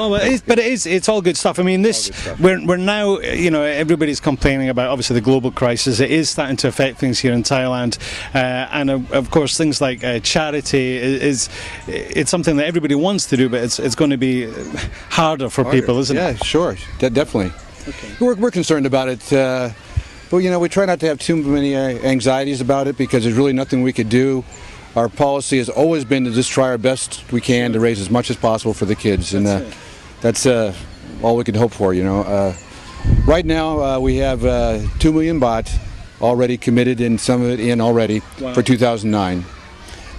Oh, it's all good stuff. I mean, we're now, everybody's complaining about obviously the global crisis. It is starting to affect things here in Thailand, and of course things like charity it's something that everybody wants to do, but it's going to be harder for people, isn't it? Yeah, sure, definitely. Okay. We're concerned about it, but we try not to have too many anxieties about it, because there's really nothing we could do. Our policy has always been to just try our best we can to raise as much as possible for the kids, and that's all we can hope for. Right now we have 2 million baht already committed, and some of it in already for 2009.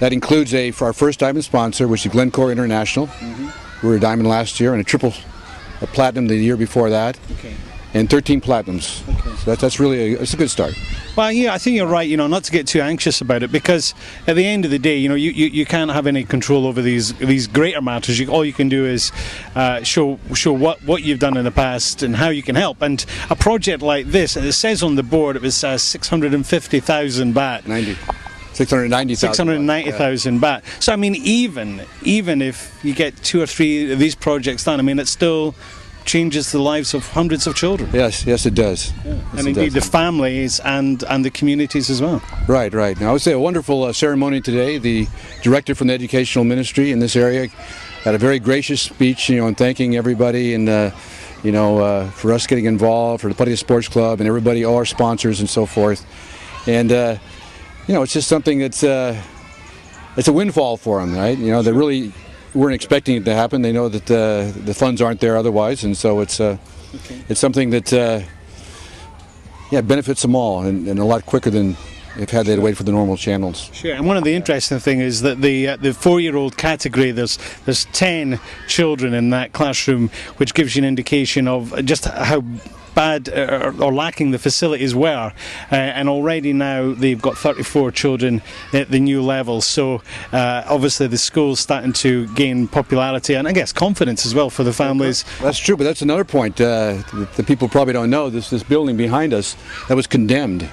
That includes for our first diamond sponsor, which is Glencore International. We were a diamond last year, and a platinum the year before that. Okay. And 13 platinums. Okay. So that's really it's a good start. Well, yeah, I think you're right. Not to get too anxious about it, because at the end of the day, you can't have any control over these greater matters. All you can do is show what you've done in the past and how you can help. And a project like this, it says on the board, it was 650,000 baht. 690,000 baht. So I mean, even if you get 2 or 3 of these projects done, I mean, it still changes the lives of hundreds of children. Yes, it does. Yeah. And indeed the families and the communities as well. Right. Now, I would say a wonderful ceremony today. The director from the educational ministry in this area had a very gracious speech, and thanking everybody, and for us getting involved, for the Pattaya Sports Club and everybody, all our sponsors and so forth. And it's just something that's it's a windfall for them, right? They really weren't expecting it to happen. They know that the funds aren't there otherwise, and so it's something that benefits them all, and a lot quicker than if they'd wait for the normal channels. Sure. And one of the interesting things is that the 4-year-old category, there's 10 children in that classroom, which gives you an indication of just how bad or lacking the facilities were, and already now they've got 34 children at the new level. So obviously the school's starting to gain popularity, and I guess confidence as well for the families. That's true, but that's another point the people probably don't know. This building behind us, that was condemned,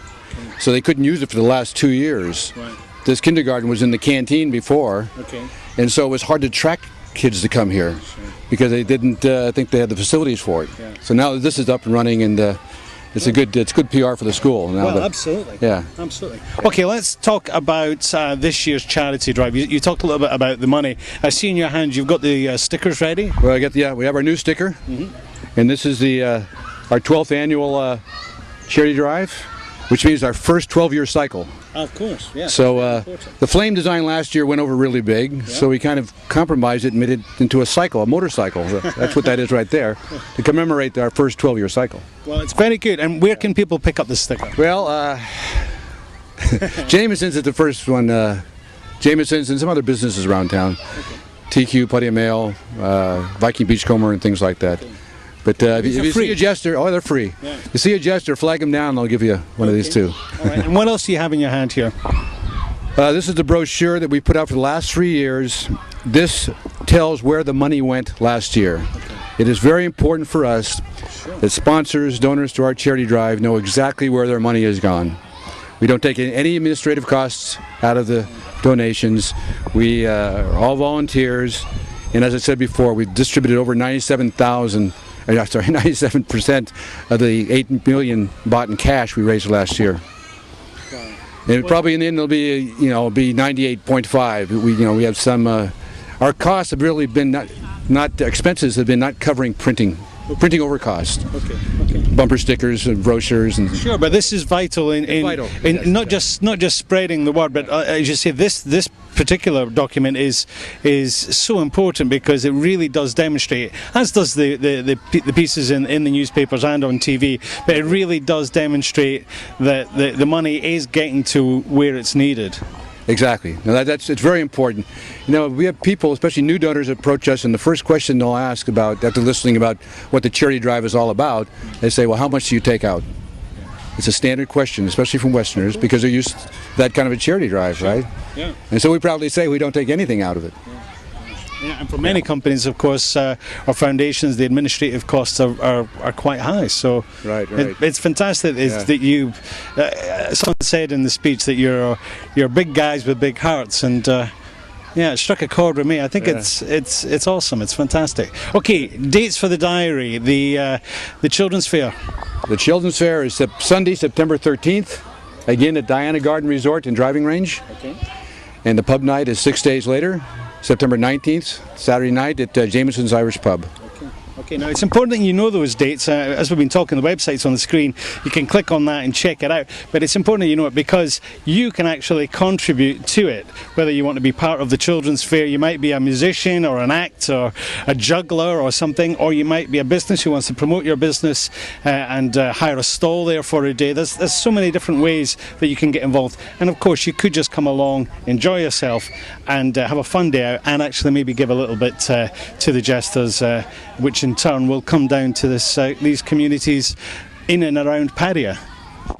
so they couldn't use it for the last 2 years. Right. This kindergarten was in the canteen before, and so it was hard to attract kids to come here, because they didn't think they had the facilities for it. Yeah. So now this is up and running, and it's good PR for the school. Now absolutely. Yeah. Absolutely. Okay, let's talk about this year's charity drive. You talked a little bit about the money. I see in your hand you've got the stickers ready. Well, we have our new sticker, and this is our 12th annual charity drive, which means our first 12-year cycle. Of course, yeah. So the flame design last year went over really big, so we kind of compromised it and made it into a motorcycle. That's what that is right there, to commemorate our first 12-year cycle. Well, it's very good. And where can people pick up the sticker? Well, Jameson's is the first one. Jameson's and some other businesses around town. TQ, Pattaya Mail, Viking Beachcomber, and things like that. But if you see a Jester, they're free. Yeah. You see a Jester, flag them down, and they'll give you one of these too. All right. And what else do you have in your hand here? This is the brochure that we put out for the last 3 years. This tells where the money went last year. It is very important for us that sponsors, donors to our charity drive know exactly where their money has gone. We don't take any administrative costs out of the donations. We are all volunteers, and as I said before, we've distributed over 97% of the 8 million baht in cash we raised last year. And probably in the end it'll be 98.5. We have some. Our costs have really been not expenses have been not covering printing over cost. Okay. Bumper stickers and brochures and. Sure, but this is vital in yes, not just spreading the word, but as you say, this particular document is so important because it really does demonstrate, as does the pieces in the newspapers and on TV, but it really does demonstrate that the money is getting to where it's needed. Exactly. Now it's very important. We have people, especially new donors, approach us, and the first question they'll ask after listening about what the charity drive is all about, they say, well, how much do you take out? It's a standard question, especially from Westerners, because they're used to that kind of a charity drive, right? Yeah. And so we proudly say we don't take anything out of it. Yeah, and for many companies, of course, or foundations, the administrative costs are quite high. So right. It's fantastic that you. Someone said in the speech that you're big guys with big hearts, and Yeah, it struck a chord with me. I think it's awesome. It's fantastic. Okay, dates for the diary. The Children's Fair. The Children's Fair is Sunday, September 13th, again at Diana Garden Resort and Driving Range. Okay. And the pub night is 6 days later, September 19th, Saturday night at Jameson's Irish Pub. Okay, now it's important that you know those dates. As we've been talking, the website's on the screen. You can click on that and check it out. But it's important that you know it because you can actually contribute to it. Whether you want to be part of the Children's Fair, you might be a musician or an act or a juggler or something, or you might be a business who wants to promote your business and hire a stall there for a day. There's so many different ways that you can get involved. And of course, you could just come along, enjoy yourself, and have a fun day out, and actually maybe give a little bit to the Jesters, which in turn will come down to these communities in and around Paria.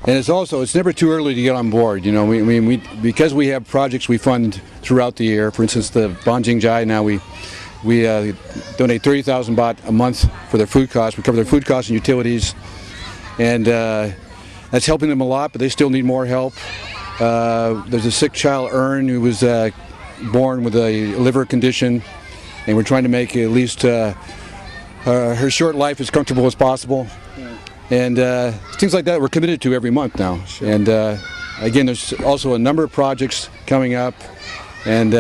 And it's never too early to get on board. You know, we because we have projects we fund throughout the year. For instance, the Banjing Jai now we donate 30,000 baht a month for their food costs. We cover their food costs and utilities, and that's helping them a lot. But they still need more help. There's a sick child, Ern, who was born with a liver condition, and we're trying to make at least her short life as comfortable as possible. Yeah. And things like that we're committed to every month now. Sure. And again, there's also a number of projects coming up, and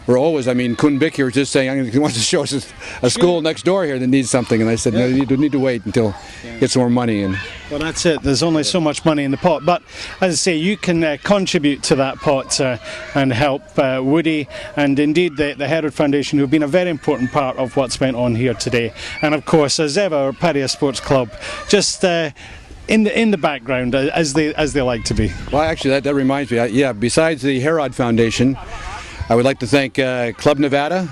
we're always, I mean, Kun Bik here was just saying he wants to show us a school next door here that needs something, and I said, no, you need to wait until get some more money. And well, that's it. There's only so much money in the pot, but as I say, you can contribute to that pot and help Woody and indeed the Herrod Foundation, who've been a very important part of what's went on here today. And of course, as ever, Paria Sports Club, just in the background, as they like to be. Well, actually, that reminds me. Yeah, besides the Herrod Foundation, I would like to thank Club Nevada,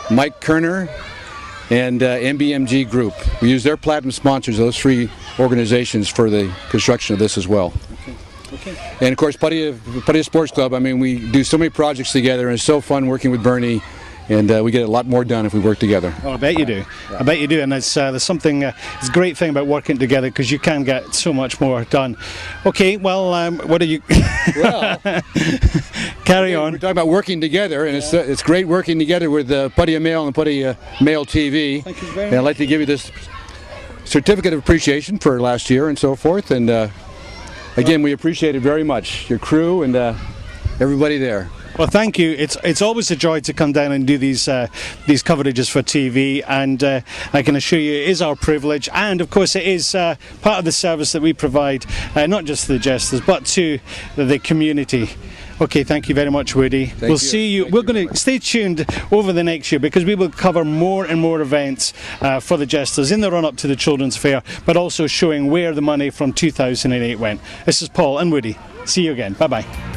Mike Kerner, and MBMG Group. We use their platinum sponsors, those three organizations, for the construction of this as well. Okay. And of course, Paria Sports Club, I mean, we do so many projects together, and it's so fun working with Bernie. And we get a lot more done if we work together. Oh, I bet you do. Yeah. I bet you do. And there's something, it's a great thing about working together because you can get so much more done. Okay, well, what are you... Well, carry on. We're talking about working together, and it's great working together with Paria Mail and Paria Mail TV. Thank you very much. And I'd like to give you this certificate of appreciation for last year and so forth. And again, we appreciate it very much, your crew and everybody there. Well, thank you. It's always a joy to come down and do these coverages for TV, and I can assure you it is our privilege, and of course it is part of the service that we provide, not just to the Jesters but to the community. Okay, thank you very much, Woody. We'll see you. We're going to stay tuned over the next year because we will cover more and more events for the Jesters in the run-up to the Children's Fair, but also showing where the money from 2008 went. This is Paul and Woody. See you again. Bye-bye.